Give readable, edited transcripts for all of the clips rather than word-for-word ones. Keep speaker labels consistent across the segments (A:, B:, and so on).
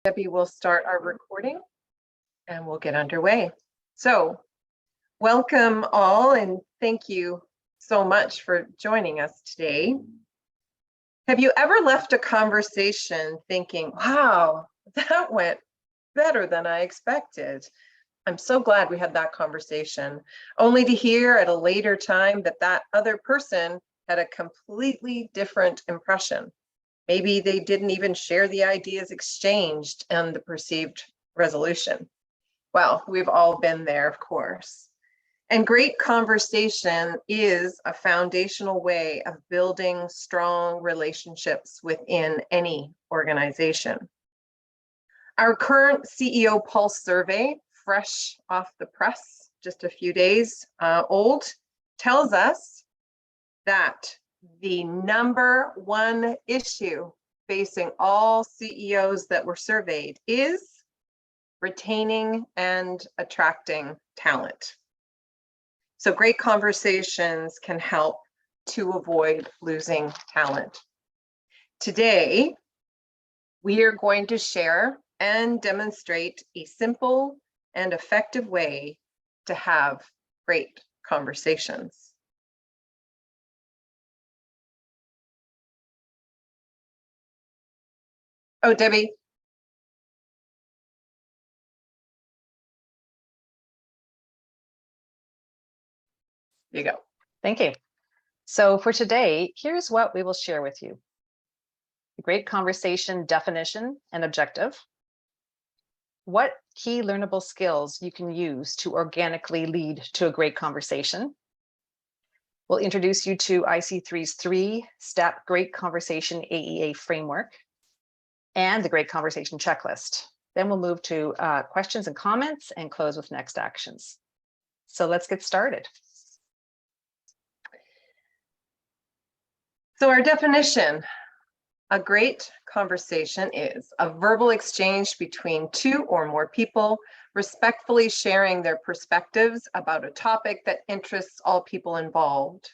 A: Debbie will start our recording and we'll get underway. So welcome all and thank you so much for joining us today. Have you ever left a conversation thinking, wow, that went better than I expected? I'm so glad we had that conversation, only to hear at a later time that that other person had a completely different impression. Maybe they didn't even share the ideas exchanged and the perceived resolution. Well, we've all been there, of course. And great conversation is a foundational way of building strong relationships within any organization. Our current CEO Pulse survey, fresh off the press, just a few days old, tells us that the number one issue facing all CEOs that were surveyed is retaining and attracting talent. So great conversations can help to avoid losing talent. Today, we are going to share and demonstrate a simple and effective way to have great conversations. Oh, Debbie. There you go.
B: Thank you. So for today, here's what we will share with you. The great conversation definition and objective. What key learnable skills you can use to organically lead to a great conversation. We'll introduce you to IC3's 3-step Great Conversation AEA framework and the Great Conversation checklist. Then we'll move to questions and comments and close with next actions. So let's get started.
A: So our definition, a great conversation is a verbal exchange between two or more people, respectfully sharing their perspectives about a topic that interests all people involved.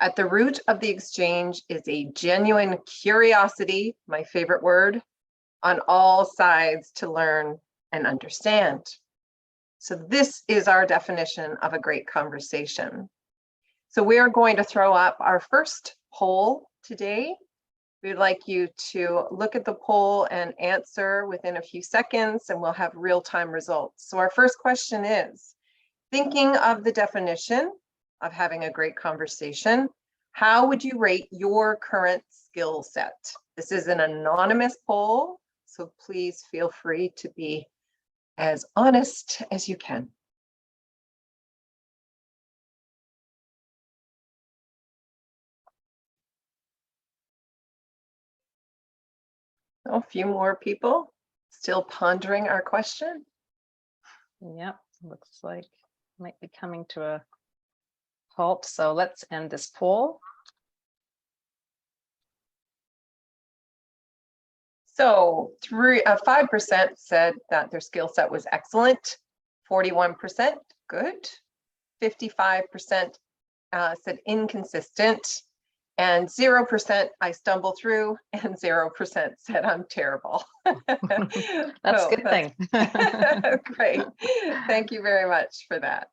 A: At the root of the exchange is a genuine curiosity, my favorite word, on all sides to learn and understand. So this is our definition of a great conversation. So we are going to throw up our first poll today. We'd like you to look at the poll and answer within a few seconds, and we'll have real-time results. So our first question is, thinking of the definition of having a great conversation, how would you rate your current skill set? This is an anonymous poll, so please feel free to be as honest as you can. A few more people still pondering our question.
B: Yep, looks like might be coming to a halt. So let's end this poll.
A: So 5% said that their skill set was excellent, 41% good, 55% said inconsistent, and 0% I stumble through, and 0% said I'm terrible.
B: That's a good thing.
A: Great. Thank you very much for that.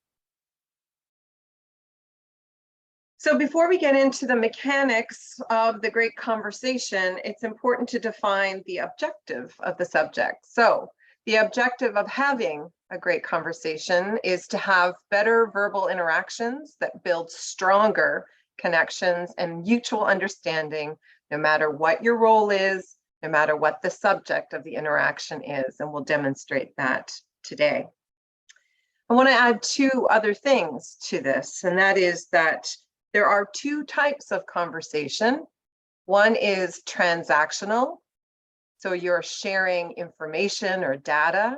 A: So before we get into the mechanics of the great conversation, it's important to define the objective of the subject. So the objective of having a great conversation is to have better verbal interactions that build stronger connections and mutual understanding, no matter what your role is, no matter what the subject of the interaction is, and we'll demonstrate that today. I want to add two other things to this, and that is that there are two types of conversation. One is transactional, so you're sharing information or data,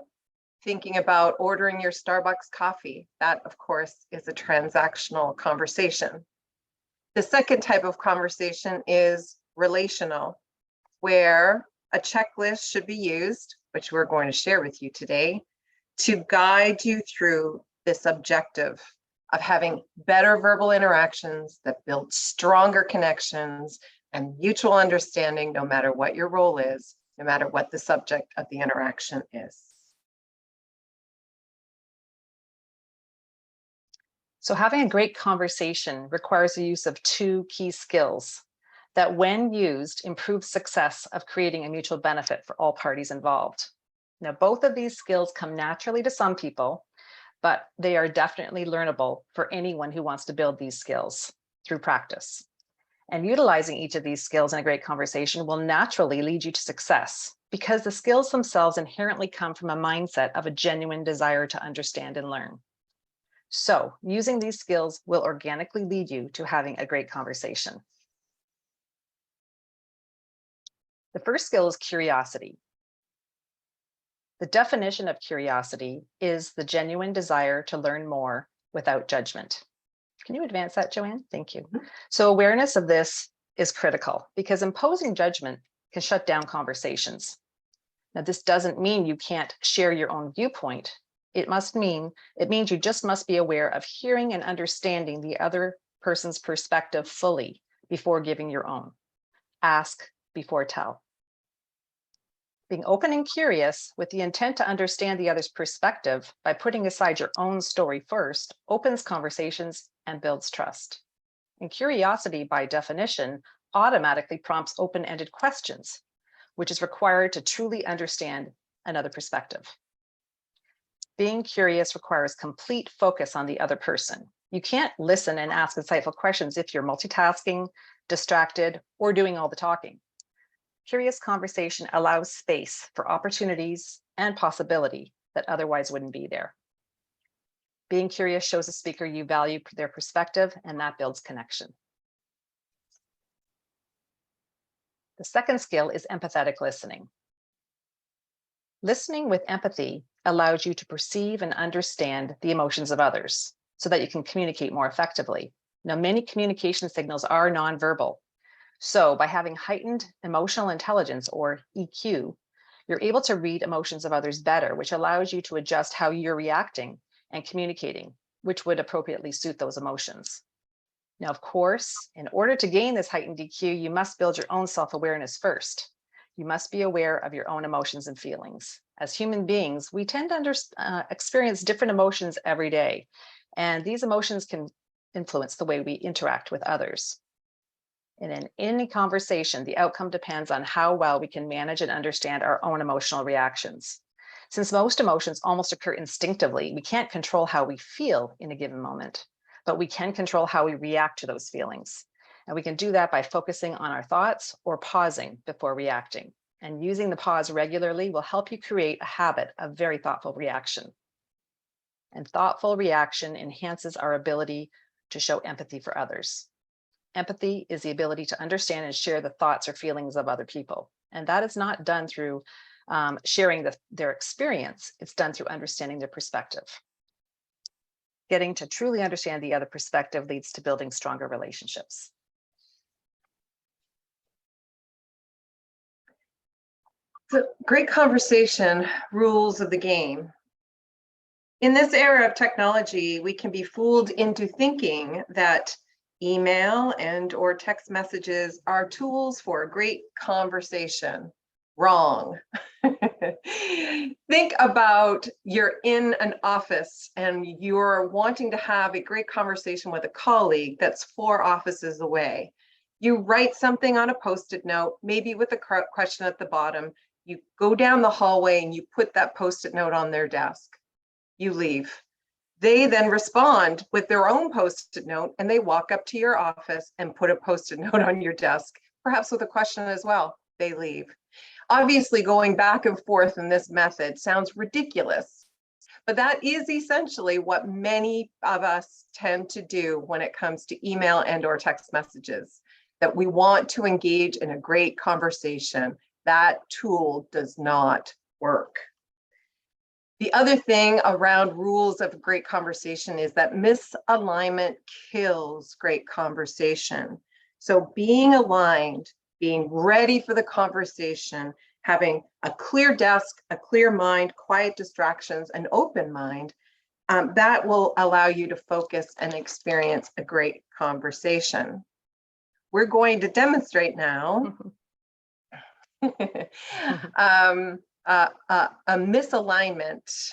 A: thinking about ordering your Starbucks coffee. That, of course, is a transactional conversation. The second type of conversation is relational, where a checklist should be used, which we're going to share with you today, to guide you through this objective of having better verbal interactions that build stronger connections and mutual understanding, no matter what your role is, no matter what the subject of the interaction is.
B: So having a great conversation requires the use of two key skills that, when used, improve success of creating a mutual benefit for all parties involved. Now, both of these skills come naturally to some people, but they are definitely learnable for anyone who wants to build these skills through practice. And utilizing each of these skills in a great conversation will naturally lead you to success, because the skills themselves inherently come from a mindset of a genuine desire to understand and learn. So using these skills will organically lead you to having a great conversation. The first skill is curiosity. The definition of curiosity is the genuine desire to learn more without judgment. Can you advance that, Joanne? Thank you. So awareness of this is critical, because imposing judgment can shut down conversations. Now, this doesn't mean you can't share your own viewpoint. It means you just must be aware of hearing and understanding the other person's perspective fully before giving your own. Ask before tell. Being open and curious with the intent to understand the other's perspective by putting aside your own story first opens conversations and builds trust. And curiosity, by definition, automatically prompts open-ended questions, which is required to truly understand another perspective. Being curious requires complete focus on the other person. You can't listen and ask insightful questions if you're multitasking, distracted, or doing all the talking. Curious conversation allows space for opportunities and possibility that otherwise wouldn't be there. Being curious shows a speaker you value their perspective, and that builds connection. The second skill is empathetic listening. Listening with empathy allows you to perceive and understand the emotions of others so that you can communicate more effectively. Now, many communication signals are nonverbal. So by having heightened emotional intelligence, or EQ, you're able to read emotions of others better, which allows you to adjust how you're reacting and communicating, which would appropriately suit those emotions. Now, of course, in order to gain this heightened EQ, you must build your own self-awareness first. You must be aware of your own emotions and feelings. As human beings, we tend to experience different emotions every day, and these emotions can influence the way we interact with others. And in any conversation, the outcome depends on how well we can manage and understand our own emotional reactions. Since most emotions almost occur instinctively, we can't control how we feel in a given moment, but we can control how we react to those feelings. And we can do that by focusing on our thoughts or pausing before reacting. And using the pause regularly will help you create a habit of very thoughtful reaction. And thoughtful reaction enhances our ability to show empathy for others. Empathy is the ability to understand and share the thoughts or feelings of other people. And that is not done through sharing their experience. It's done through understanding their perspective. Getting to truly understand the other perspective leads to building stronger relationships.
A: So, great conversation, rules of the game. In this era of technology, we can be fooled into thinking that email and/or text messages are tools for a great conversation. Wrong. Think about you're in an office and you're wanting to have a great conversation with a colleague that's 4 offices away. You write something on a Post-it note, maybe with a question at the bottom. You go down the hallway and you put that Post-it note on their desk. You leave. They then respond with their own Post-it note, and they walk up to your office and put a Post-it note on your desk, perhaps with a question as well. They leave. Obviously, going back and forth in this method sounds ridiculous, but that is essentially what many of us tend to do when it comes to email and/or text messages, that we want to engage in a great conversation. That tool does not work. The other thing around rules of great conversation is that misalignment kills great conversation. So being aligned, being ready for the conversation, having a clear desk, a clear mind, quiet distractions, an open mind, that will allow you to focus and experience a great conversation. We're going to demonstrate now A misalignment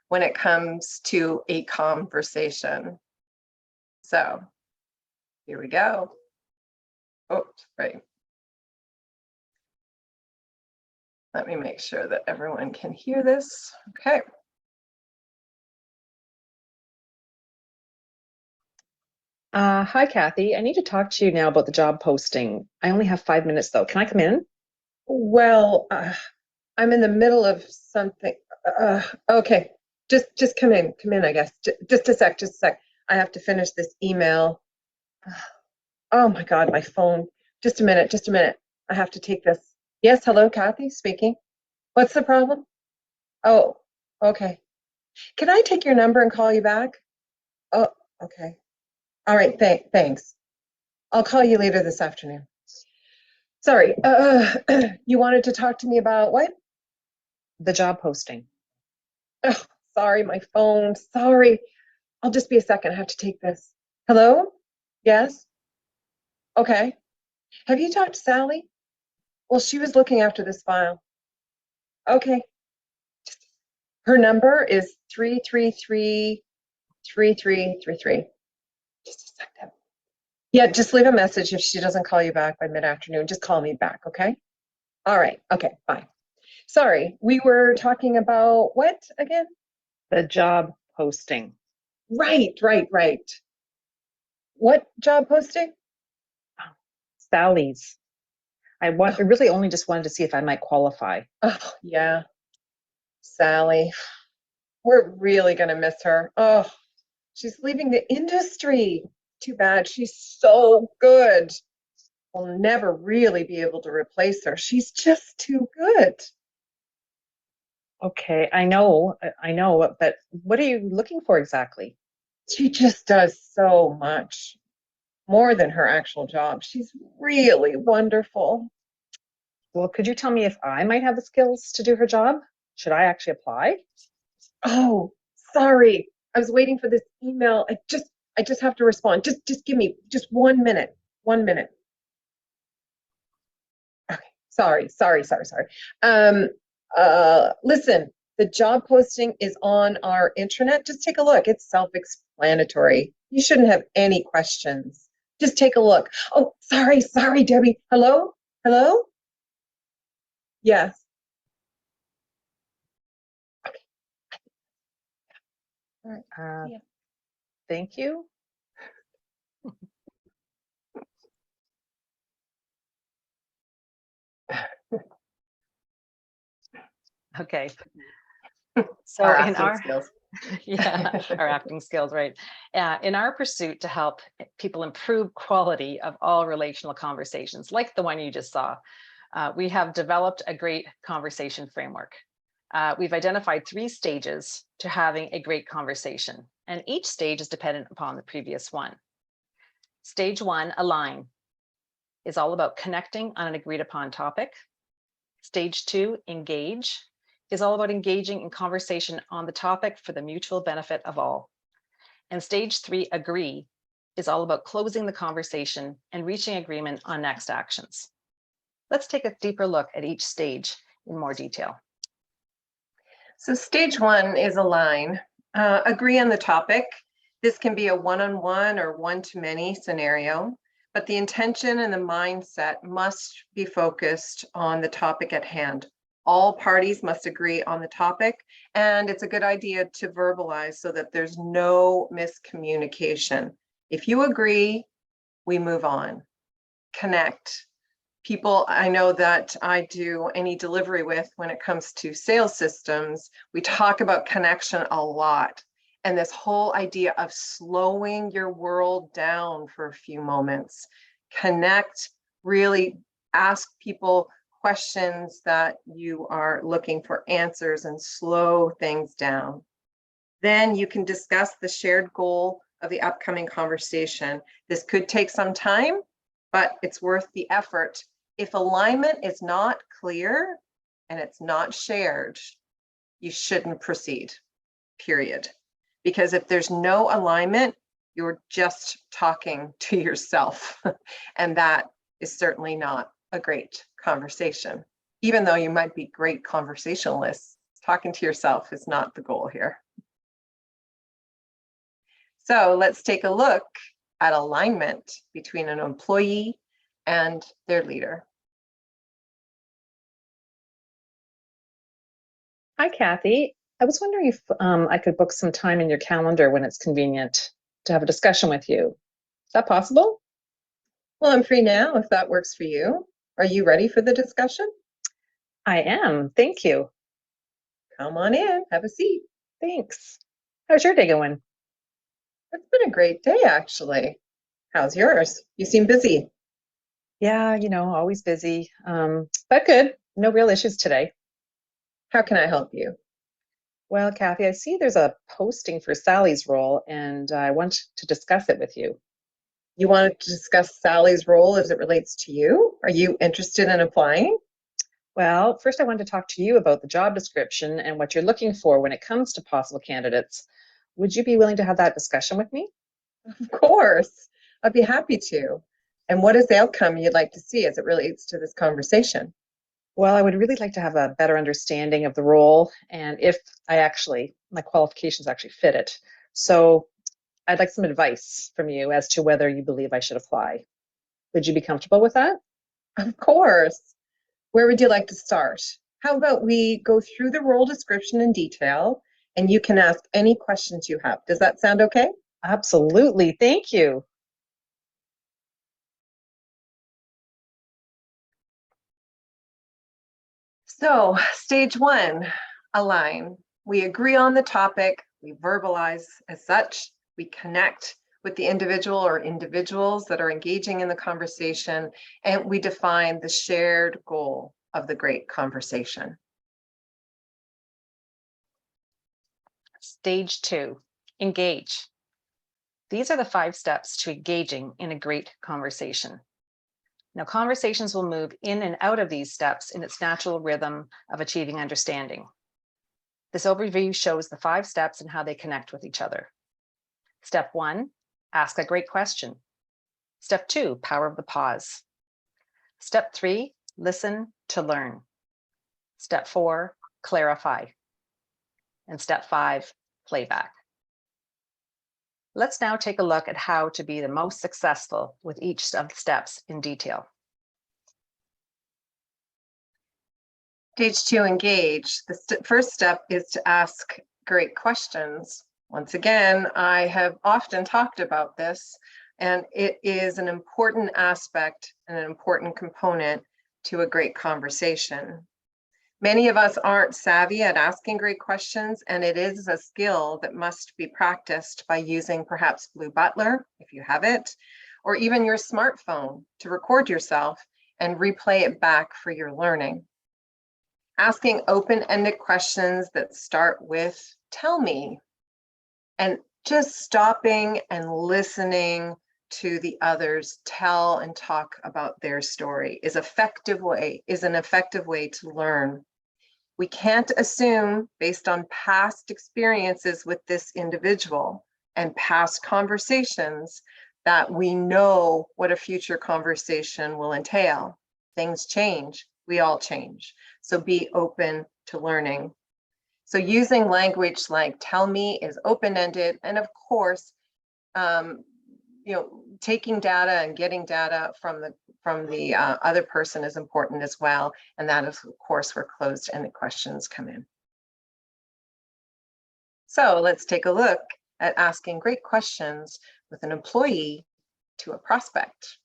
A: when it comes to a conversation. So here we go. Oh, right. Let me make sure that everyone can hear this. Okay.
C: Hi, Kathy. I need to talk to you now about the job posting. I only have 5 minutes though. Can I come in?
A: Well, I'm in the middle of something. Okay, just come in, I guess. Just a sec. I have to finish this email. Oh my God, my phone. Just a minute. I have to take this. Yes, hello, Kathy speaking. What's the problem? Oh, okay. Can I take your number and call you back? Oh, okay. All right, thanks. I'll call you later this afternoon. Sorry, you wanted to talk to me about what?
C: The job posting.
A: Oh, sorry, my phone. Sorry. I'll just be a second. I have to take this. Hello? Yes? Okay. Have you talked to Sally? Well, she was looking after this file. Okay. Her number is 333-3333. Just a second. Yeah, just leave a message if she doesn't call you back by mid-afternoon. Just call me back, okay? All right. Okay, bye. Sorry, we were talking about what again?
C: The job posting.
A: Right. What job posting?
C: Sally's. I really only just wanted to see if I might qualify.
A: Oh, yeah. Sally. We're really going to miss her. Oh, she's leaving the industry. Too bad. She's so good. We'll never really be able to replace her. She's just too good.
C: Okay, I know, but what are you looking for exactly?
A: She just does so much more than her actual job. She's really wonderful.
C: Well, could you tell me if I might have the skills to do her job? Should I actually apply?
A: Oh, sorry. I was waiting for this email. I just have to respond. Just give me just 1 minute. 1 minute. Okay. Sorry. Um, listen, the job posting is on our intranet. Just take a look. It's self-explanatory. You shouldn't have any questions. Just take a look. Oh, sorry, Debbie. Hello? Yes. All right. Yeah.
C: Thank you.
B: Okay.
A: Our
B: So in
A: acting
B: our
A: skills.
B: yeah, our acting skills, right? In our pursuit to help people improve quality of all relational conversations, like the one you just saw, we have developed a great conversation framework. We've identified 3 stages to having a great conversation, and each stage is dependent upon the previous one. Stage 1, align, is all about connecting on an agreed upon topic. Stage 2, engage, is all about engaging in conversation on the topic for the mutual benefit of all. And stage 3, agree, is all about closing the conversation and reaching agreement on next actions. Let's take a deeper look at each stage in more detail.
A: So stage 1 is align. Agree on the topic. This can be a one-on-one or one-to-many scenario, but the intention and the mindset must be focused on the topic at hand. All parties must agree on the topic, and it's a good idea to verbalize so that there's no miscommunication. If you agree, we move on. Connect. People I know that I do any delivery with when it comes to sales systems, we talk about connection a lot. And this whole idea of slowing your world down for a few moments. Connect, really ask people questions that you are looking for answers and slow things down. Then you can discuss the shared goal of the upcoming conversation. This could take some time, but it's worth the effort. If alignment is not clear and it's not shared, you shouldn't proceed, period. Because if there's no alignment, you're just talking to yourself. And that is certainly not a great conversation. even though you might be great conversationalists, talking to yourself is not the goal here. So let's take a look at alignment between an employee and their leader.
C: Hi, Kathy. I was wondering if I could book some time in your calendar when it's convenient to have a discussion with you. Is that possible?
A: Well, I'm free now if that works for you. Are you ready for the discussion?
C: I am. Thank you.
A: Come on in, have a seat.
C: Thanks. How's your day going?
A: It's been a great day, actually. How's yours? You seem busy.
C: Yeah, always busy, but good. No real issues today.
A: How can I help you?
C: Well, Kathy, I see there's a posting for Sally's role, and I want to discuss it with you.
A: You wanted to discuss Sally's role as it relates to you? Are you interested in applying?
C: Well, first I want to talk to you about the job description and what you're looking for when it comes to possible candidates. Would you be willing to have that discussion with me?
A: Of course, I'd be happy to. And what is the outcome you'd like to see as it relates to this conversation?
C: Well, I would really like to have a better understanding of the role and if my qualifications actually fit it. So I'd like some advice from you as to whether you believe I should apply. Would you be comfortable with that?
A: Of course. Where would you like to start? How about we go through the role description in detail and you can ask any questions you have. Does that sound okay?
C: Absolutely. Thank you.
A: So, stage one, align. We agree on the topic, we verbalize as such, we connect with the individual or individuals that are engaging in the conversation, and we define the shared goal of the great conversation.
B: Stage 2, engage. These are the 5 steps to engaging in a great conversation. Now, conversations will move in and out of these steps in its natural rhythm of achieving understanding. This overview shows the 5 steps and how they connect with each other. Step 1, ask a great question. Step 2, power of the pause. Step 3, listen to learn. Step 4, clarify. And step 5, playback. Let's now take a look at how to be the most successful with each of the steps in detail.
A: Stage 2, engage. The first step is to ask great questions. Once again, I have often talked about this, and it is an important aspect and an important component to a great conversation. Many of us aren't savvy at asking great questions, and it is a skill that must be practiced by using perhaps Blue Butler, if you have it, or even your smartphone to record yourself and replay it back for your learning. Asking open-ended questions that start with, tell me, and just stopping and listening to the others tell and talk about their story is an effective way to learn. We can't assume, based on past experiences with this individual and past conversations, that we know what a future conversation will entail. Things change, we all change. So be open to learning. So using language like tell me is open-ended, and of course, taking data and getting data from the other person is important as well. And that is, of course, where closed-ended questions come in. So let's take a look at asking great questions with an employee to a prospect.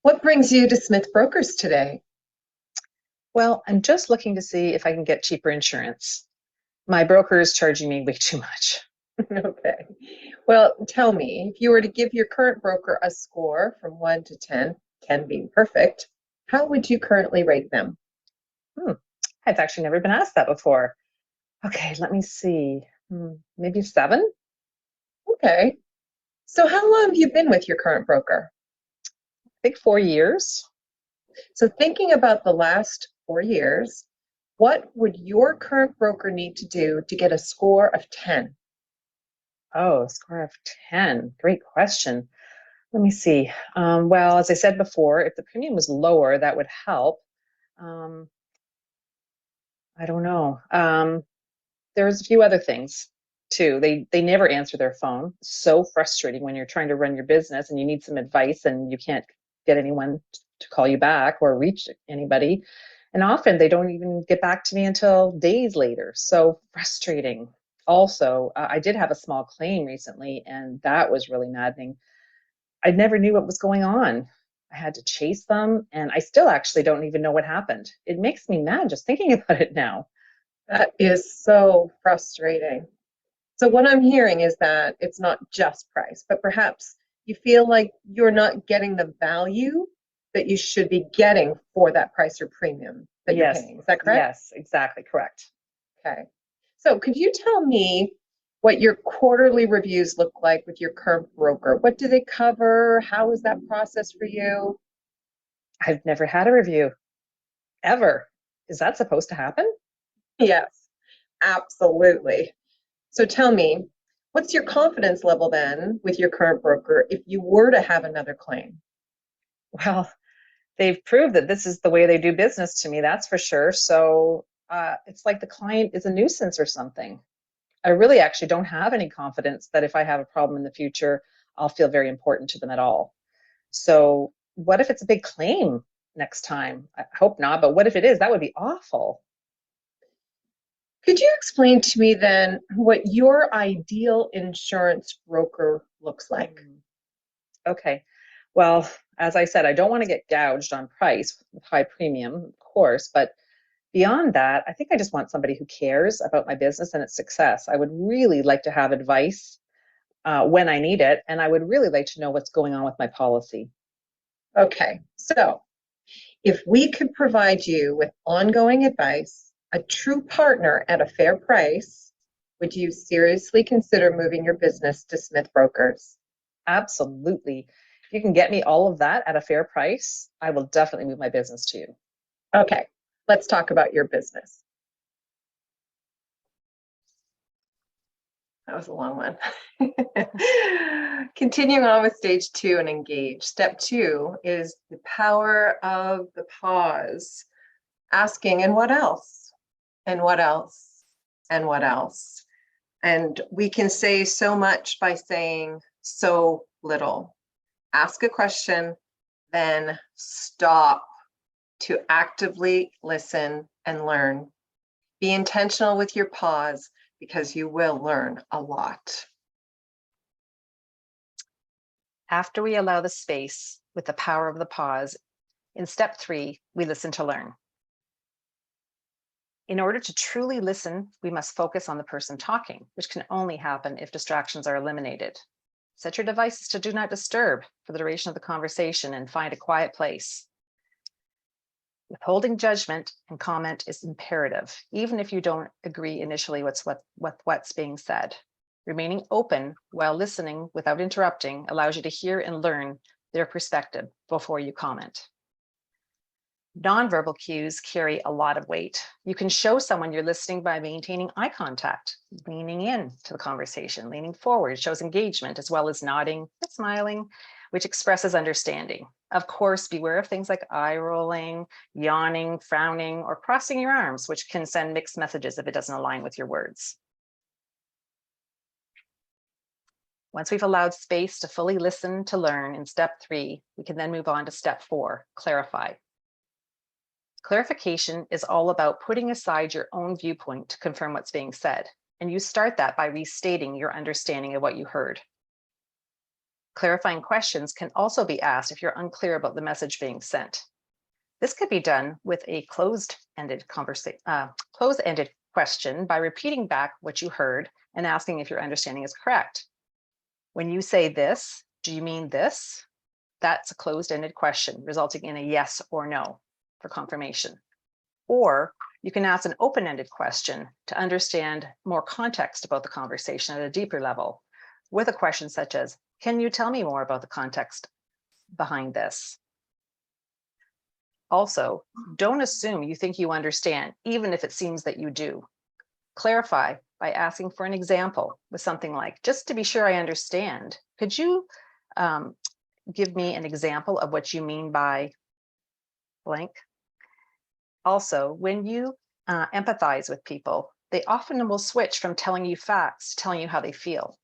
A: What brings you to Smith Brokers today?
C: Well, I'm just looking to see if I can get cheaper insurance. My broker is charging me way too much.
A: Okay. Well, tell me, if you were to give your current broker a score from 1 to 10, 10 being perfect, how would you currently rate them?
C: I've actually never been asked that before. Okay, let me see. Maybe 7?
A: Okay. So how long have you been with your current broker?
C: I think 4 years.
A: So thinking about the last 4 years, what would your current broker need to do to get a score of 10?
C: Oh, a score of 10. Great question. Let me see. Well, as I said before, if the premium was lower, that would help. Um, I don't know. There's a few other things too. They never answer their phone. So frustrating when you're trying to run your business and you need some advice and you can't get anyone to call you back or reach anybody. And often they don't even get back to me until days later. So frustrating. Also, I did have a small claim recently, and that was really maddening. I never knew what was going on. I had to chase them, and I still actually don't even know what happened. It makes me mad just thinking about it now.
A: That is so frustrating. So what I'm hearing is that it's not just price, but perhaps you feel like you're not getting the value that you should be getting for that price or premium that you're
C: Yes.
A: paying. Is that correct?
C: Yes, exactly correct.
A: Okay. So could you tell me what your quarterly reviews look like with your current broker? What do they cover? How is that process for you?
C: I've never had a review ever. Is that supposed to happen?
A: Yes, absolutely. So tell me, what's your confidence level then with your current broker if you were to have another claim?
C: Well, they've proved that this is the way they do business to me, that's for sure. So it's like the client is a nuisance or something. I really actually don't have any confidence that if I have a problem in the future, I'll feel very important to them at all. So what if it's a big claim next time? I hope not, but what if it is? That would be awful.
A: Could you explain to me then what your ideal insurance broker looks like?
C: Okay. Well, as I said, I don't want to get gouged on price with high premium, of course, but beyond that, I think I just want somebody who cares about my business and its success. I would really like to have advice when I need it, and I would really like to know what's going on with my policy.
A: Okay, so if we could provide you with ongoing advice, a true partner at a fair price, would you seriously consider moving your business to Smith Brokers?
C: Absolutely. If you can get me all of that at a fair price, I will definitely move my business to you.
A: Okay, let's talk about your business. That was a long one. Continuing on with stage 2 and engage. Step 2 is the power of the pause. Asking, and what else? And what else? And what else? And we can say so much by saying so little. Ask a question, then stop to actively listen and learn. Be intentional with your pause because you will learn a lot.
B: After we allow the space with the power of the pause, in step 3, we listen to learn. In order to truly listen, we must focus on the person talking, which can only happen if distractions are eliminated. Set your devices to do not disturb for the duration of the conversation and find a quiet place. Withholding judgment and comment is imperative, even if you don't agree initially with what's being said. Remaining open while listening without interrupting allows you to hear and learn their perspective before you comment. Nonverbal cues carry a lot of weight. You can show someone you're listening by maintaining eye contact, leaning in to the conversation, leaning forward shows engagement, as well as nodding and smiling, which expresses understanding. Of course, beware of things like eye rolling, yawning, frowning, or crossing your arms, which can send mixed messages if it doesn't align with your words. Once we've allowed space to fully listen to learn in step 3, we can then move on to step 4, clarify. Clarification is all about putting aside your own viewpoint to confirm what's being said, and you start that by restating your understanding of what you heard. Clarifying questions can also be asked if you're unclear about the message being sent. This could be done with a closed-ended question by repeating back what you heard and asking if your understanding is correct. When you say this, do you mean this? That's a closed-ended question, resulting in a yes or no for confirmation. Or you can ask an open-ended question to understand more context about the conversation at a deeper level, with a question such as, can you tell me more about the context behind this? Also, don't assume you think you understand, even if it seems that you do. Clarify by asking for an example with something like, just to be sure I understand, could you give me an example of what you mean by blank? Also, when you empathize with people, they often will switch from telling you facts to telling you how they feel.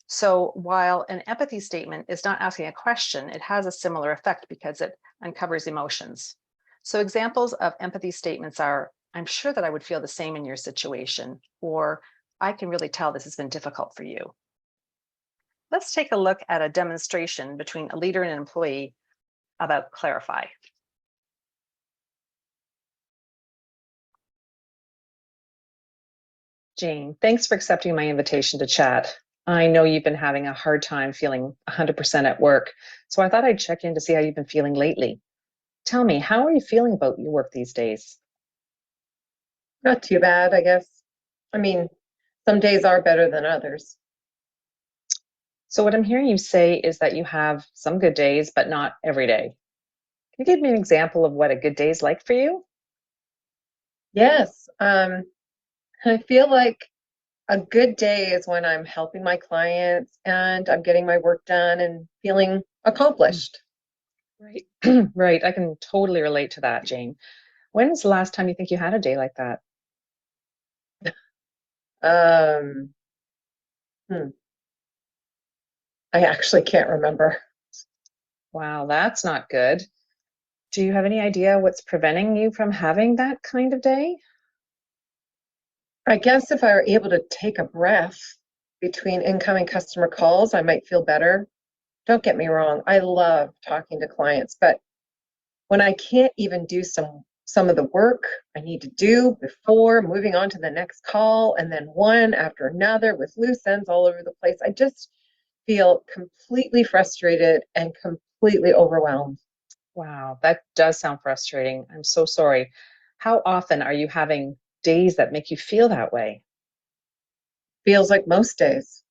B: So while an empathy statement is not asking a question, it has a similar effect because it uncovers emotions. So examples of empathy statements are, I'm sure that I would feel the same in your situation, or I can really tell this has been difficult for you. Let's take a look at a demonstration between a leader and an employee about Clarify.
C: Jane, thanks for accepting my invitation to chat. I know you've been having a hard time feeling 100% at work, so I thought I'd check in to see how you've been feeling lately. Tell me, how are you feeling about your work these days?
A: Not too bad, I guess. I mean, some days are better than others.
C: So what I'm hearing you say is that you have some good days, but not every day. Can you give me an example of what a good day is like for you?
A: Yes, I feel like a good day is when I'm helping my clients and I'm getting my work done and feeling accomplished.
C: Right. Right. I can totally relate to that, Jane. When was the last time you think you had a day like that?
A: Um, I actually can't remember.
C: Wow, that's not good. Do you have any idea what's preventing you from having that kind of day?
A: I guess if I were able to take a breath between incoming customer calls, I might feel better. Don't get me wrong, I love talking to clients, but when I can't even do some of the work I need to do before moving on to the next call, and then one after another with loose ends all over the place, I just feel completely frustrated and completely overwhelmed.
C: Wow, that does sound frustrating. I'm so sorry. How often are you having days that make you feel that way?
A: Feels like most days,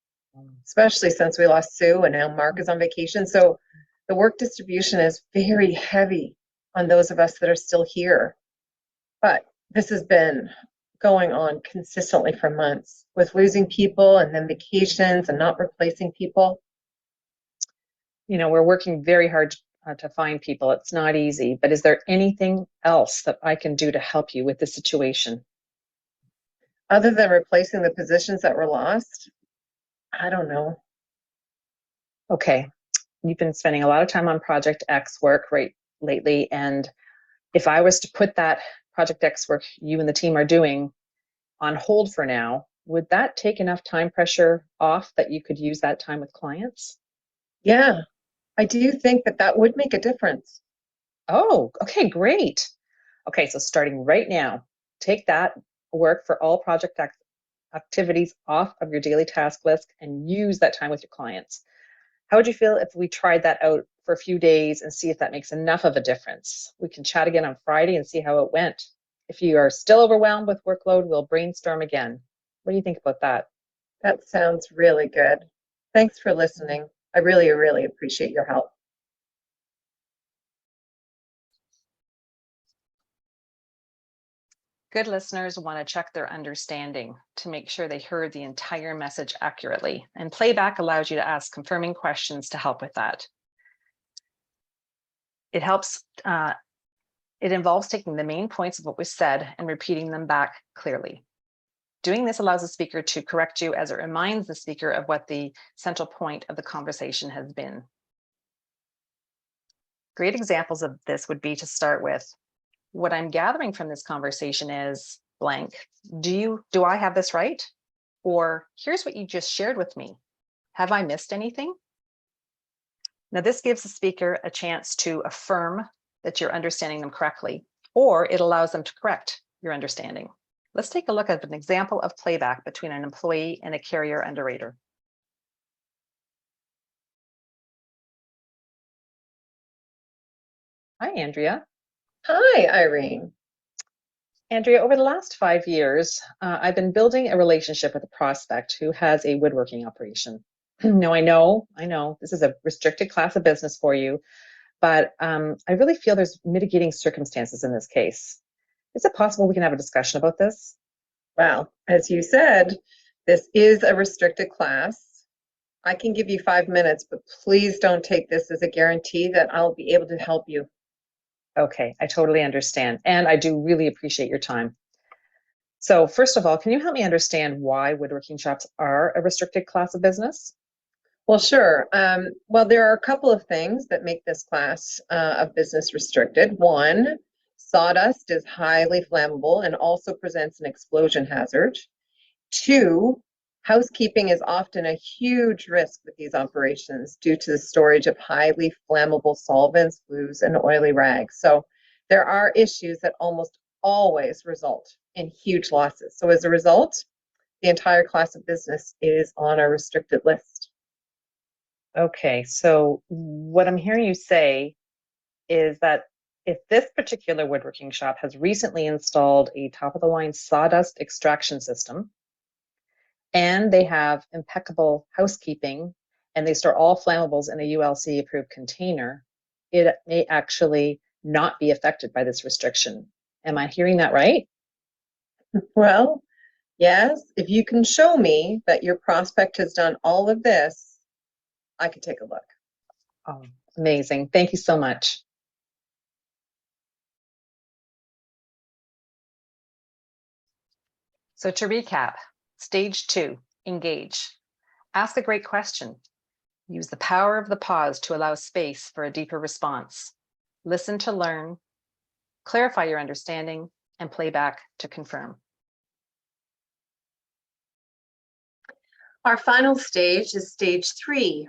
A: especially since we lost Sue and now Mark is on vacation. So the work distribution is very heavy on those of us that are still here. But this has been going on consistently for months with losing people and then vacations and not replacing people.
C: You know, we're working very hard to find people. It's not easy, but is there anything else that I can do to help you with the situation?
A: Other than replacing the positions that were lost, I don't know.
C: Okay, you've been spending a lot of time on Project X work right lately, and if I was to put that Project X work you and the team are doing on hold for now, would that take enough time pressure off that you could use that time with clients?
A: Yeah, I do think that that would make a difference.
C: Oh, okay, great. Okay, so starting right now, take that work for all activities off of your daily task list and use that time with your clients. How would you feel if we tried that out for a few days and see if that makes enough of a difference? We can chat again on Friday and see how it went. If you are still overwhelmed with workload, we'll brainstorm again. What do you think about that?
A: That sounds really good. Thanks for listening. I really, really appreciate your help.
B: Good listeners want to check their understanding to make sure they heard the entire message accurately, and playback allows you to ask confirming questions to help with that. It helps, it involves taking the main points of what was said and repeating them back clearly. Doing this allows the speaker to correct you as it reminds the speaker of what the central point of the conversation has been. Great examples of this would be to start with, what I'm gathering from this conversation is blank. Do I have this right? Or here's what you just shared with me. Have I missed anything? Now, this gives the speaker a chance to affirm that you're understanding them correctly, or it allows them to correct your understanding. Let's take a look at an example of playback between an employee and a carrier underwriter.
C: Hi, Andrea.
A: Hi, Irene.
C: Andrea, over the last 5 years, I've been building a relationship with a prospect who has a woodworking operation. No, I know, this is a restricted class of business for you, but I really feel there's mitigating circumstances in this case. Is it possible we can have a discussion about this?
A: Well, as you said, this is a restricted class. I can give you 5 minutes, but please don't take this as a guarantee that I'll be able to help you.
C: Okay, I totally understand. And I do really appreciate your time. So first of all, can you help me understand why woodworking shops are a restricted class of business?
A: Well, sure. Well, there are a couple of things that make this class of business restricted. One, sawdust is highly flammable and also presents an explosion hazard. Two, housekeeping is often a huge risk with these operations due to the storage of highly flammable solvents, glues, and oily rags. So there are issues that almost always result in huge losses. So as a result, the entire class of business is on our restricted list.
C: Okay, so what I'm hearing you say is that if this particular woodworking shop has recently installed a top of the line sawdust extraction system and they have impeccable housekeeping and they store all flammables in a ULC approved container, it may actually not be affected by this restriction. Am I hearing that right?
A: Well, yes, if you can show me that your prospect has done all of this, I could take a look.
C: Oh, amazing. Thank you so much.
B: So to recap, stage 2, engage. Ask a great question. Use the power of the pause to allow space for a deeper response. Listen to learn, clarify your understanding, and play back to confirm.
A: Our final stage is stage 3,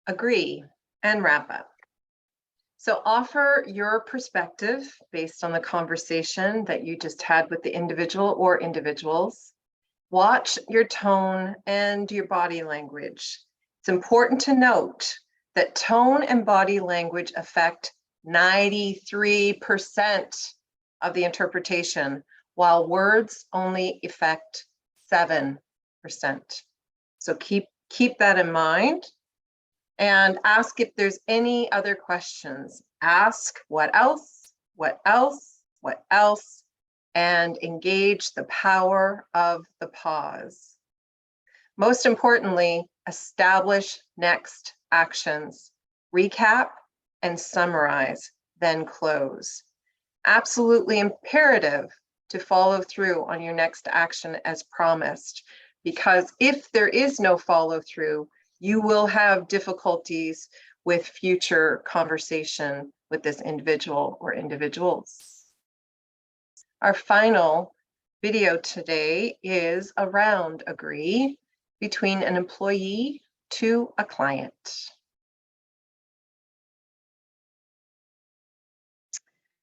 A: agree and wrap up. So offer your perspective based on the conversation that you just had with the individual or individuals. Watch your tone and your body language. It's important to note that tone and body language affect 93% of the interpretation, while words only affect 7%. So keep that in mind and ask if there's any other questions. Ask what else, and engage the power of the pause. Most importantly, establish next actions, recap and summarize, then close. Absolutely imperative to follow through on your next action as promised, because if there is no follow through, you will have difficulties with future conversation with this individual or individuals. Our final video today is around agree between an employee to a client.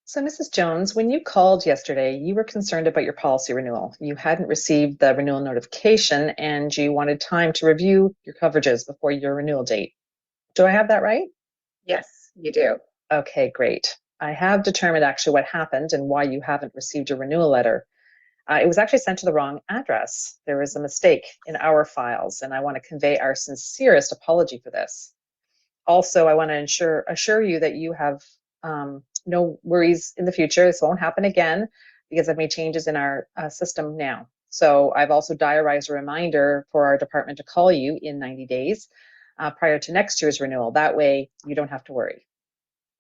C: So, Mrs. Jones, when you called yesterday, you were concerned about your policy renewal. You hadn't received the renewal notification and you wanted time to review your coverages before your renewal date. Do I have that right?
A: Yes, you do.
C: Okay, great. I have determined actually what happened and why you haven't received your renewal letter. It was actually sent to the wrong address. There was a mistake in our files, and I want to convey our sincerest apology for this. Also, I want to assure you that you have no worries in the future. This won't happen again because I've made changes in our system now. So I've also diarized a reminder for our department to call you in 90 days prior to next year's renewal. That way you don't have to worry.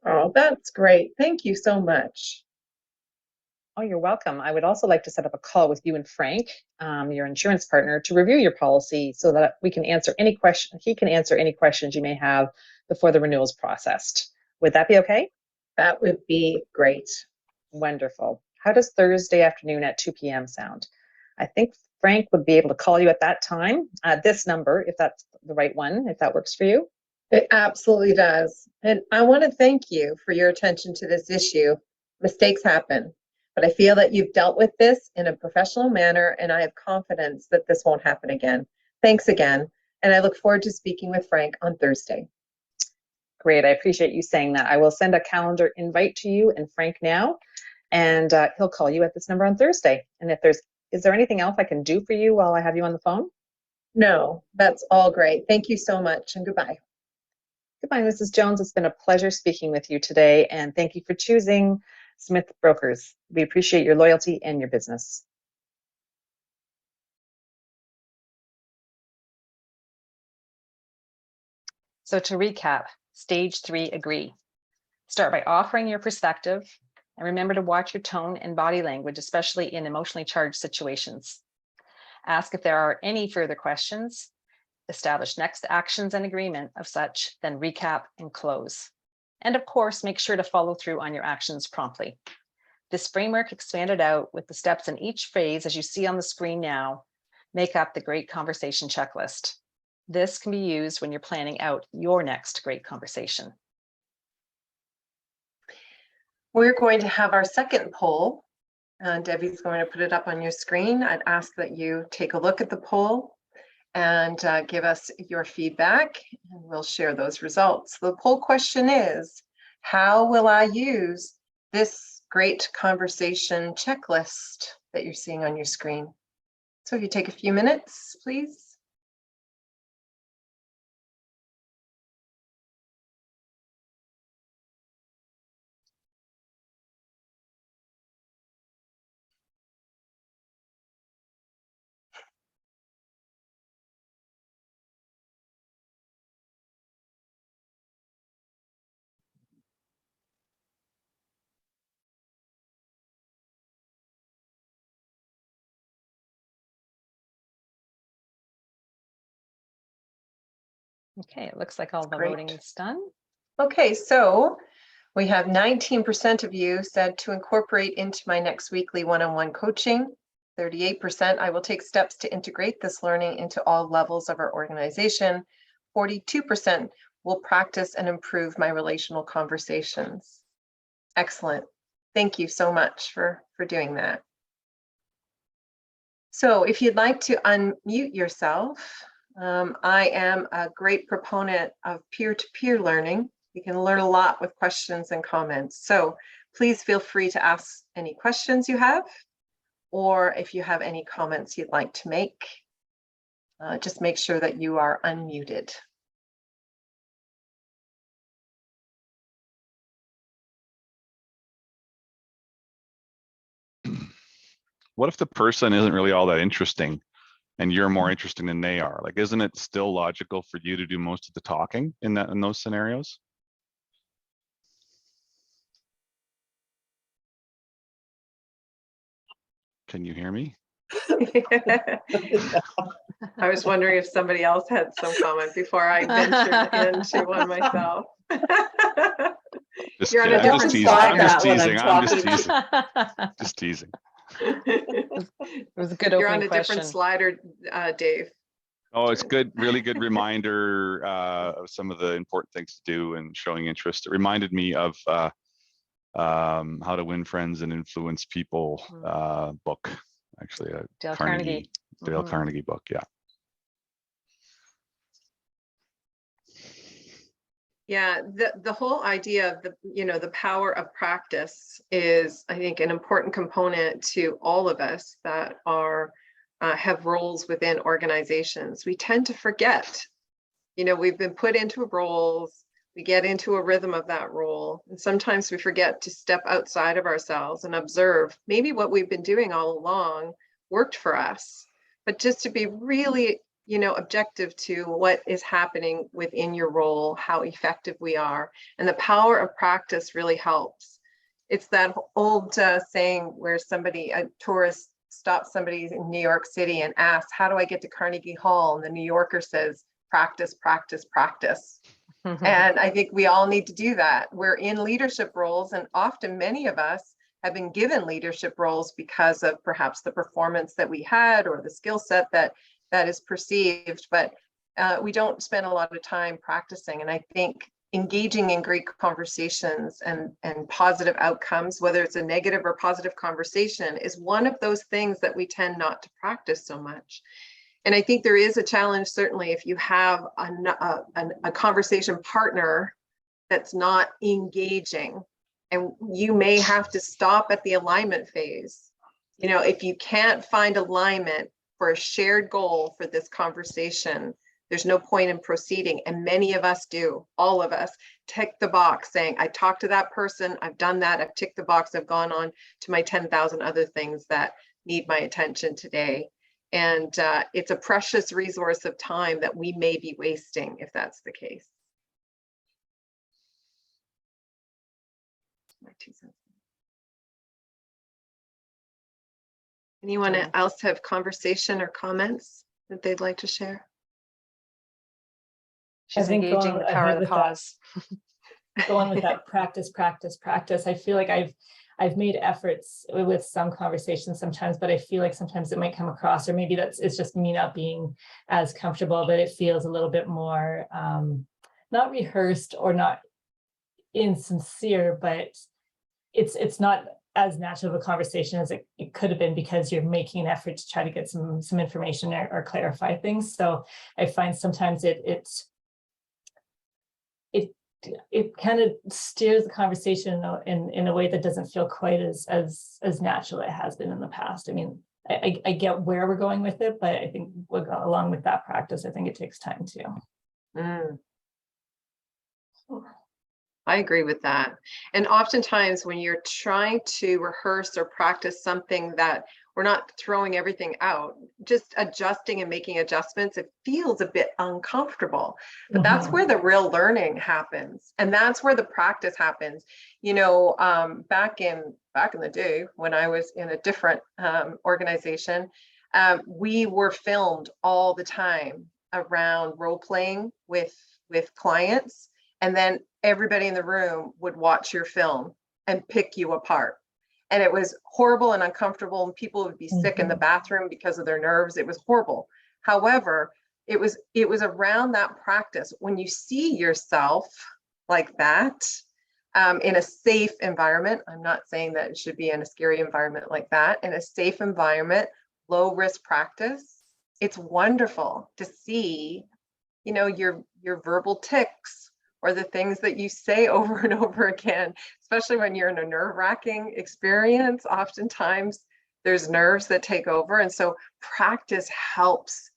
A: Oh, that's great. Thank you so much.
C: Oh, you're welcome. I would also like to set up a call with you and Frank, your insurance partner, to review your policy so that we can answer any question. He can answer any questions you may have before the renewal is processed. Would that be okay?
A: That would be great.
C: Wonderful. How does Thursday afternoon at 2 p.m. sound? I think Frank would be able to call you at that time, this number, if that's the right one, if that works for you.
A: It absolutely does. And I want to thank you for your attention to this issue. Mistakes happen, but I feel that you've dealt with this in a professional manner, and I have confidence that this won't happen again. Thanks again, and I look forward to speaking with Frank on Thursday.
C: Great. I appreciate you saying that. I will send a calendar invite to you and Frank now, and he'll call you at this number on Thursday. And is there anything else I can do for you while I have you on the phone?
A: No, that's all great. Thank you so much, and goodbye.
C: Goodbye, Mrs. Jones. It's been a pleasure speaking with you today, and thank you for choosing Smith Brokers. We appreciate your loyalty and your business.
B: So to recap, stage 3, agree. Start by offering your perspective and remember to watch your tone and body language, especially in emotionally charged situations. Ask if there are any further questions, establish next actions and agreement of such, then recap and close. And of course, make sure to follow through on your actions promptly. This framework expanded out with the steps in each phase, as you see on the screen now, make up the Great Conversation checklist. This can be used when you're planning out your next great conversation.
A: We're going to have our second poll. Debbie's going to put it up on your screen. I'd ask that you take a look at the poll and give us your feedback, and we'll share those results. The poll question is, how will I use this great conversation checklist that you're seeing on your screen? So if you take a few minutes, please.
B: Okay, it looks like all the
A: Great.
B: voting is done.
A: Okay, so we have 19% of you said to incorporate into my next weekly one-on-one coaching. 38%, I will take steps to integrate this learning into all levels of our organization. 42% will practice and improve my relational conversations. Excellent. Thank you so much for doing that. So if you'd like to unmute yourself, I am a great proponent of peer-to-peer learning. You can learn a lot with questions and comments. So please feel free to ask any questions you have, or if you have any comments you'd like to make, just make sure that you are unmuted.
D: What if the person isn't really all that interesting and you're more interesting than they are? Like, isn't it still logical for you to do most of the talking in those scenarios? Can you hear me?
A: I was wondering if somebody else had some comment before I ventured into one myself.
D: Just
A: You're on a
D: kidding. I'm just
A: different
D: teasing.
A: side
D: I'm just
C: now when I'm
D: teasing. I'm just
C: talking.
D: teasing. Just teasing.
B: It was a good
A: You're on
B: opening
A: a
B: question.
A: different slider, Dave.
D: Oh, it's good. Really good reminder of some of the important things to do and showing interest. It reminded me of How to Win Friends and Influence People book, actually, a
B: Dale Carnegie.
D: Dale Carnegie book. Yeah.
A: Yeah, the whole idea of the power of practice is, I think, an important component to all of us that are have roles within organizations. We tend to forget, we've been put into roles, we get into a rhythm of that role, and sometimes we forget to step outside of ourselves and observe maybe what we've been doing all along worked for us, but just to be really objective to what is happening within your role, how effective we are. And the power of practice really helps. It's that old saying where a tourist stops somebody in New York City and asks, how do I get to Carnegie Hall? And the New Yorker says, practice, practice, practice. And I think we all need to do that. We're in leadership roles, and often many of us have been given leadership roles because of perhaps the performance that we had or the skill set that is perceived, but we don't spend a lot of time practicing. And I think engaging in great conversations and positive outcomes, whether it's a negative or positive conversation, is one of those things that we tend not to practice so much. And I think there is a challenge, certainly, if you have a conversation partner that's not engaging, and you may have to stop at the alignment phase. If you can't find alignment for a shared goal for this conversation, there's no point in proceeding. And many of us do, all of us tick the box saying, I talked to that person, I've done that, I've ticked the box, I've gone on to my 10,000 other things that need my attention today. And it's a precious resource of time that we may be wasting if that's the case. my 2 cents. Anyone
B: Yeah.
A: else have conversation or comments that they'd like to share?
B: She's
E: think
B: engaging
E: going
B: the power of
E: ahead
B: the
E: with that-
B: pause.
E: Going with that practice, I feel like I've made efforts with some conversations sometimes, but I feel like sometimes it might come across, or maybe it's just me not being as comfortable, but it feels a little bit more not rehearsed or not insincere, but it's not as natural of a conversation as it could have been, because you're making an effort to try to get some information or clarify things. So I find sometimes it kind of steers the conversation in a way that doesn't feel quite as natural as it has been in the past. I mean, I get where we're going with it, but I think along with that practice, I think it takes time too.
A: Mm. I agree with that. And oftentimes when you're trying to rehearse or practice something that we're not throwing everything out, just adjusting and making adjustments, it feels a bit uncomfortable. But that's
E: Mhm.
A: where the real learning happens. And that's where the practice happens. You know, back in the day when I was in a different organization, we were filmed all the time around role playing with clients. And then everybody in the room would watch your film and pick you apart. And it was horrible and uncomfortable, and people would be sick in the bathroom because of their nerves. It was horrible. However, it was around that practice when you see yourself like that in a safe environment. I'm not saying that it should be in a scary environment like that. In a safe environment, low risk practice, it's wonderful to see, you know, your verbal tics, or the things that you say over and over again, especially when you're in a nerve-wracking experience. Oftentimes there's nerves that take over. And so practice helps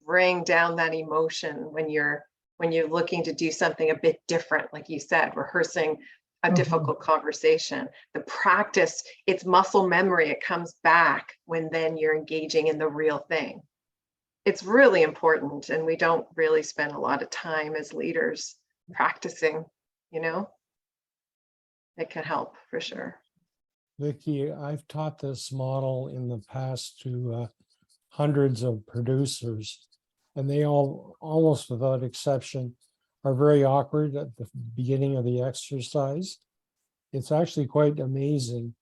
A: bring down that emotion when you're looking to do something a bit different, like you said, rehearsing a difficult conversation. The practice, it's muscle memory. It comes back when then you're engaging in the real thing. It's really important, and we don't really spend a lot of time as leaders practicing, you know. It can help for sure.
F: Vicki, I've taught this model in the past to hundreds of producers, and they all, almost without exception, are very awkward at the beginning of the exercise. It's actually quite amazing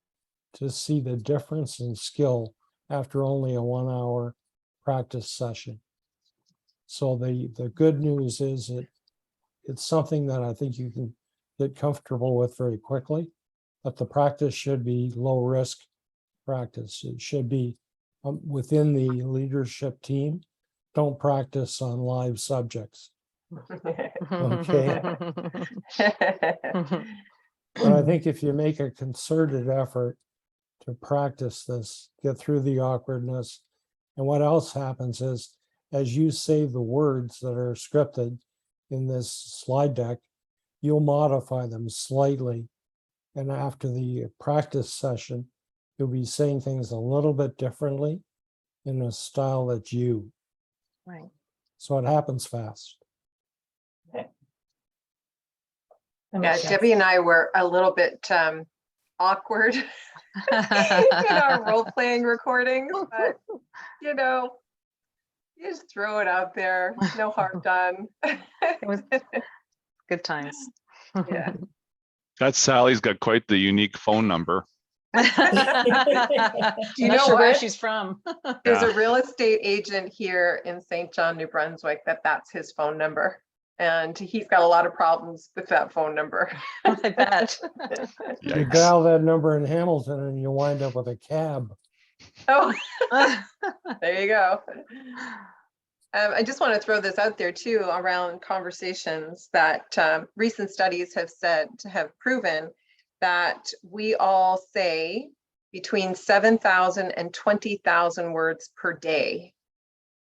F: to see the difference in skill after only a 1 hour practice session. So the good news is that it's something that I think you can get comfortable with very quickly, but the practice should be low risk practice. It should be within the leadership team. Don't practice on live subjects. Okay. But I think if you make a concerted effort to practice this, get through the awkwardness, and what else happens is, as you say the words that are scripted in this slide deck, you'll modify them slightly. And after the practice session, you'll be saying things a little bit differently in a style that's you.
B: Right.
F: So it happens fast.
E: That
A: Yeah,
E: makes sense.
A: Debbie and I were a little bit awkward in our role-playing recordings, but you know, you just throw it out there, no harm done.
B: It was good times.
A: Yeah.
D: That Sally's got quite the unique phone number.
A: Do you
B: I'm
A: know
B: not sure where
A: what?
B: she's from.
A: There's
D: Yeah.
A: a real estate agent here in St. John, New Brunswick, that's his phone number. And he's got a lot of problems with that phone number.
B: I bet.
F: You
D: Yikes.
F: dial that number in Hamilton and you wind up with a cab.
A: Oh, there you go. I just want to throw this out there too around conversations that recent studies have proven that we all say between 7,000 and 20,000 words per day,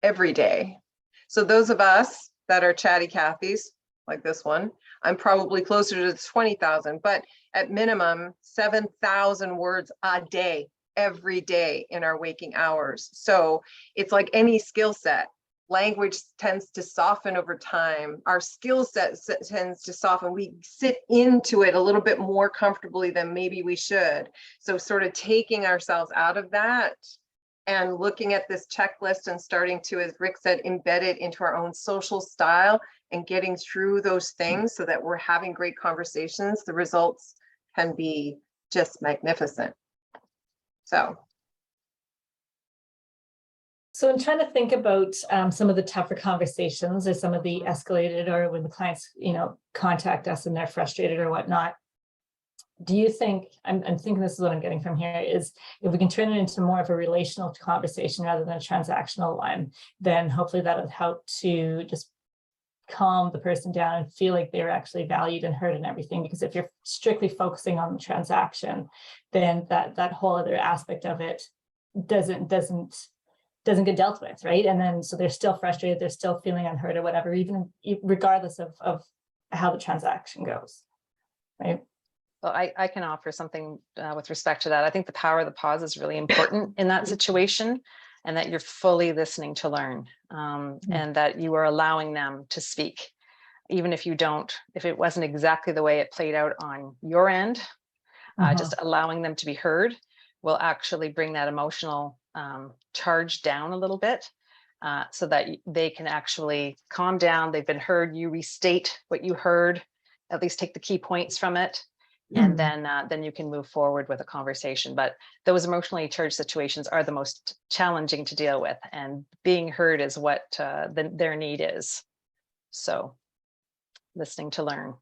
A: every day. So those of us that are chatty Cathys, like this one, I'm probably closer to 20,000, but at minimum 7,000 words a day, every day in our waking hours. So it's like any skill set. language tends to soften over time. Our skill set tends to soften. We sit into it a little bit more comfortably than maybe we should. So sort of taking ourselves out of that and looking at this checklist and starting to, as Rick said, embed it into our own social style and getting through those things so that we're having great conversations, the results can be just magnificent.
E: So in trying to think about some of the tougher conversations or some of the escalated, or when the clients, contact us and they're frustrated or whatnot, do you think, I'm thinking this is what I'm getting from here, is if we can turn it into more of a relational conversation rather than a transactional one, then hopefully that would help to just calm the person down and feel like they're actually valued and heard and everything. Because if you're strictly focusing on the transaction, then that whole other aspect of it doesn't get dealt with, right? And then so they're still frustrated, they're still feeling unheard or whatever, even regardless of how the transaction goes, right?
B: Well, I can offer something with respect to that. I think the power of the pause is really important in that situation, and that you're fully listening to learn, and that you are allowing them to speak, even if it wasn't exactly the way it played out on your end. Just allowing them to be heard will actually bring that emotional charge down a little bit, so that they can actually calm down. They've been heard. You restate what you heard, at least take the key points from it. And then you can move forward with a conversation. But those emotionally charged situations are the most challenging to deal with, and being heard is what their need is. So listening to learn,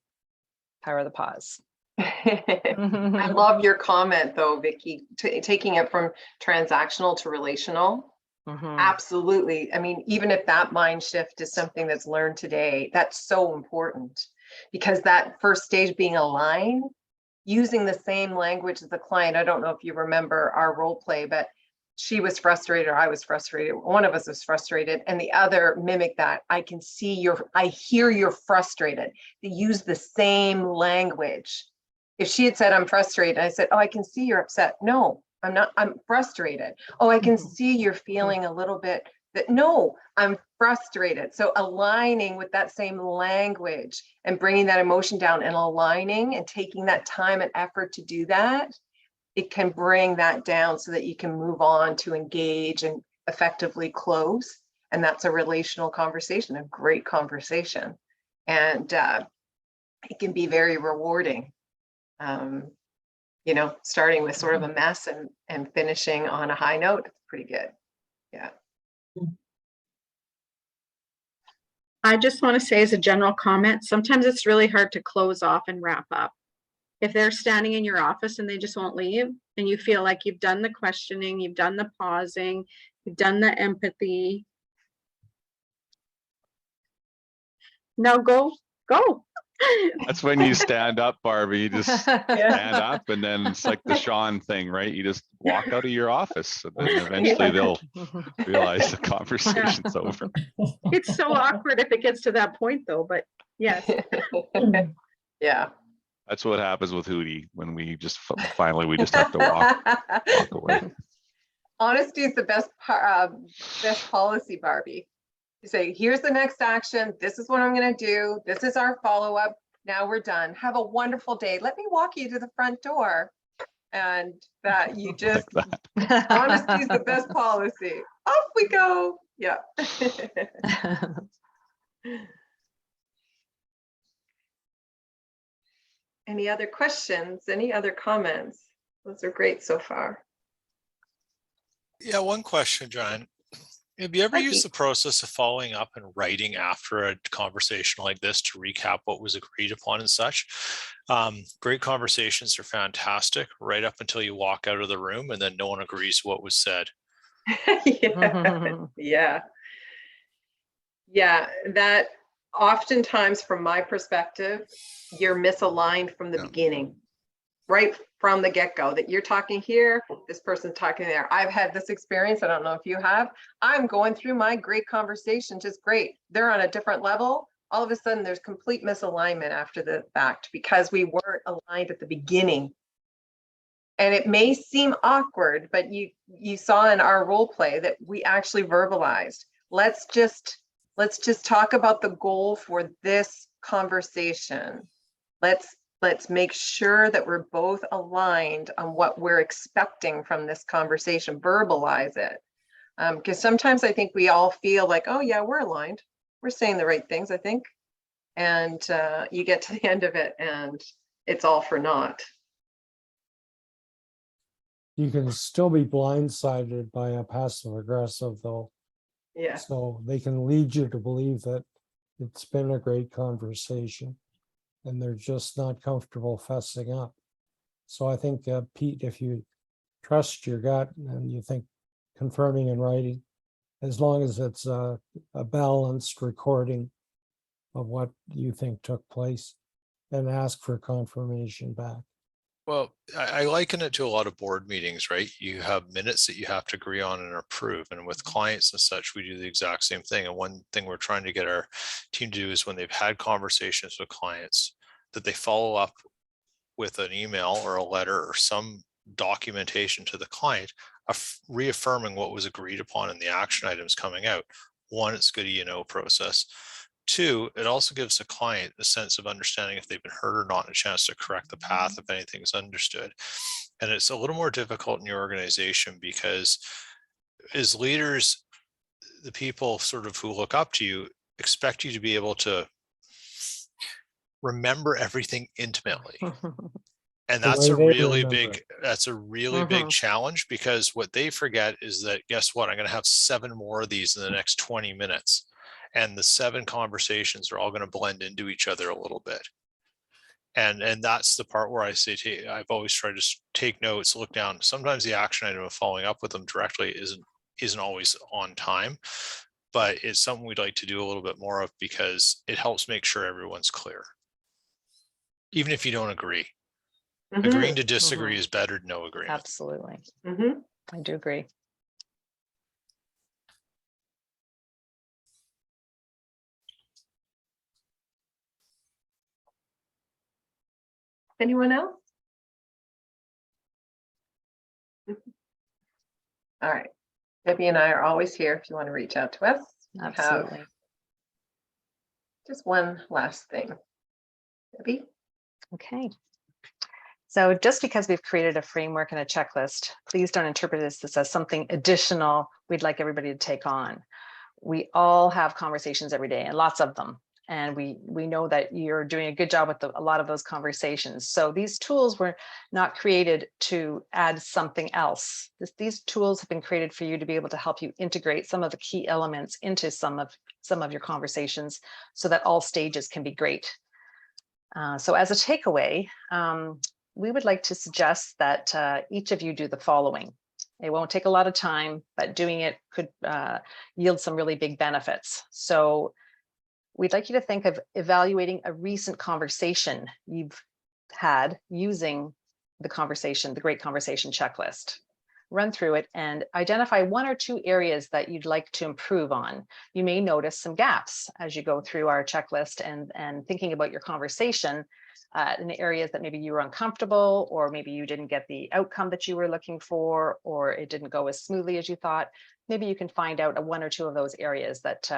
B: power of the pause.
A: I love your comment though, Vicki, taking it from transactional to relational. Absolutely. I mean, even if that mind shift is something that's learned today, that's so important, because that first stage, being aligned, using the same language as the client. I don't know if you remember our role play, but she was frustrated, or I was frustrated. One of us was frustrated, and the other mimicked that. I hear you're frustrated. They use the same language. If she had said, I'm frustrated, I said, oh, I can see you're upset. No, I'm not, I'm frustrated. Oh, I can see you're feeling a little bit that, no, I'm frustrated. So aligning with that same language and bringing that emotion down and aligning and taking that time and effort to do that, it can bring that down so that you can move on to engage and effectively close. And that's a relational conversation, a great conversation. And it can be very rewarding. Starting with sort of a mess and finishing on a high note, it's pretty good. Yeah.
G: I just want to say, as a general comment, sometimes it's really hard to close off and wrap up. If they're standing in your office and they just won't leave, and you feel like you've done the questioning, you've done the pausing, you've done the empathy. Now go.
D: That's when you stand up, Barbie. You just stand up, and then it's like the Sean thing, right? You just walk out of your office, and then eventually they'll realize the conversation's over.
G: It's so awkward if it gets to that point, though. But yes.
A: Yeah.
D: That's what happens with Hootie when we just finally we just have to walk away.
A: Honesty is the best policy, Barbie. You say, here's the next action. This is what I'm going to do. This is our follow-up. Now we're done. Have a wonderful day. Let me walk you to the front door. And that you just, like honesty is the best policy. Off we go. Yeah. Any other questions? Any other comments? Those are great so far.
H: Yeah, one question, John. Have you ever used the process of following up and writing after a conversation like this to recap what was agreed upon and such? Great conversations are fantastic right up until you walk out of the room and then no one agrees what was said.
A: Yeah. That oftentimes, from my perspective, you're misaligned from the beginning, right from the get-go, that you're talking here, this person's talking there. I've had this experience. I don't know if you have. I'm going through my great conversation, just great. They're on a different level. All of a sudden, there's complete misalignment after the fact because we weren't aligned at the beginning. And it may seem awkward, but you saw in our role play that we actually verbalized. let's just talk about the goal for this conversation. Let's make sure that we're both aligned on what we're expecting from this conversation. Verbalize it. Because sometimes I think we all feel like, oh yeah, we're aligned. We're saying the right things, I think. And you get to the end of it and it's all for naught.
F: You can still be blindsided by a passive aggressive though.
A: Yeah.
F: So they can lead you to believe that it's been a great conversation and they're just not comfortable fessing up. So I think, Pete, if you trust your gut and you think confirming in writing, as long as it's a balanced recording of what you think took place, and ask for confirmation back.
H: Well, I liken it to a lot of board meetings, right? You have minutes that you have to agree on and approve. And with clients and such, we do the exact same thing. And one thing we're trying to get our team to do is when they've had conversations with clients, that they follow up with an email or a letter or some documentation to the client, reaffirming what was agreed upon in the action items coming out. One, it's good E&O process. Two, it also gives the client a sense of understanding if they've been heard or not, and a chance to correct the path if anything is understood. And it's a little more difficult in your organization because as leaders, the people sort of who look up to you expect you to be able to remember everything intimately. And
F: The
H: that's
F: way
H: a
F: they
H: really
F: remember
H: big, that's a really big challenge, because what they forget is that, guess what? I'm going to have 7 more of these in the next 20 minutes. And the 7 conversations are all going to blend into each other a little bit. And that's the part where I say, I've always tried to take notes, look down. Sometimes the action item of following up with them directly isn't always on time, but it's something we'd like to do a little bit more of because it helps make sure everyone's clear. Even if you don't agree. Agreeing to disagree is better than no agreement.
B: Absolutely.
A: Mm-hmm.
B: I do agree.
A: Anyone else? All right. Debbie and I are always here if you want to reach out to us. We have
B: Absolutely.
A: just one last thing. Debbie?
B: Okay. So just because we've created a framework and a checklist, please don't interpret this as something additional we'd like everybody to take on. We all have conversations every day, and lots of them. And we know that you're doing a good job with a lot of those conversations. So these tools were not created to add something else. These tools have been created for you to be able to help you integrate some of the key elements into some of your conversations so that all stages can be great. So as a takeaway, we would like to suggest that each of you do the following. It won't take a lot of time, but doing it could yield some really big benefits. So we'd like you to think of evaluating a recent conversation you've had using the Great Conversation Checklist. Run through it and identify 1 or 2 areas that you'd like to improve on. You may notice some gaps as you go through our checklist and thinking about your conversation in the areas that maybe you were uncomfortable, or maybe you didn't get the outcome that you were looking for, or it didn't go as smoothly as you thought. Maybe you can find out 1 or 2 of those areas that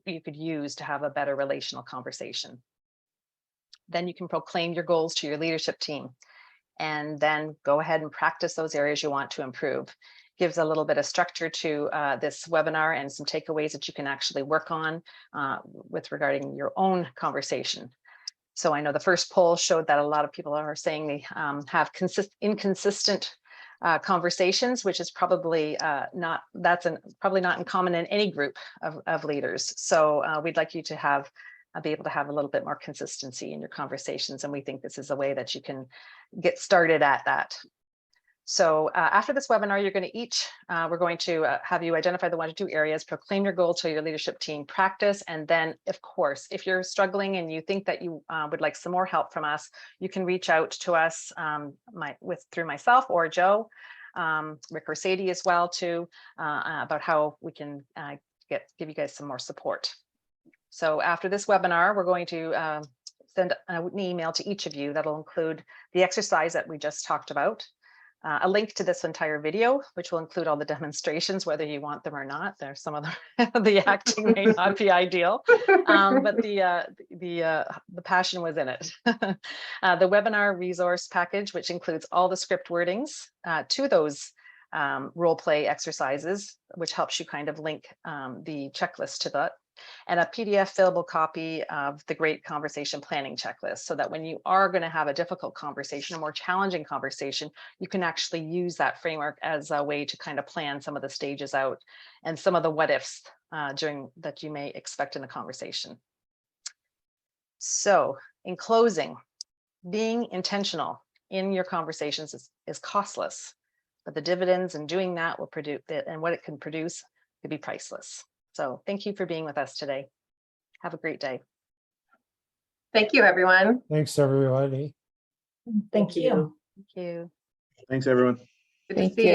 B: you could use to have a better relational conversation. Then you can proclaim your goals to your leadership team, and then go ahead and practice those areas you want to improve. Gives a little bit of structure to this webinar and some takeaways that you can actually work on with regarding your own conversation. So I know the first poll showed that a lot of people are saying they have inconsistent conversations, which is probably probably not uncommon in any group of leaders. So we'd like you to be able to have a little bit more consistency in your conversations. And we think this is a way that you can get started at that. So after this webinar, we're going to have you identify the 1 to 2 areas, proclaim your goal to your leadership team, practice. And then, of course, if you're struggling and you think that you would like some more help from us, you can reach out to us through myself or Joe, Rick or Sadie as well, too, about how we can give you guys some more support. So after this webinar, we're going to send an email to each of you that'll include the exercise that we just talked about, a link to this entire video, which will include all the demonstrations, whether you want them or not. There's some of the acting may not be ideal, but the passion was in it. The webinar resource package, which includes all the script wordings to those role play exercises, which helps you kind of link the checklist to that, and a PDF fillable copy of the Great Conversation Planning Checklist, so that when you are going to have a difficult conversation, a more challenging conversation, you can actually use that framework as a way to kind of plan some of the stages out and some of the what ifs that you may expect in a conversation. So in closing, being intentional in your conversations is costless, but the dividends in doing that will produce, and what it can produce could be priceless. So thank you for being with us today. Have a great day.
A: Thank you, everyone.
F: Thanks, everybody.
E: Thank you.
B: Thank you.
I: Thanks, everyone.
A: Good to
C: Thank
A: see you.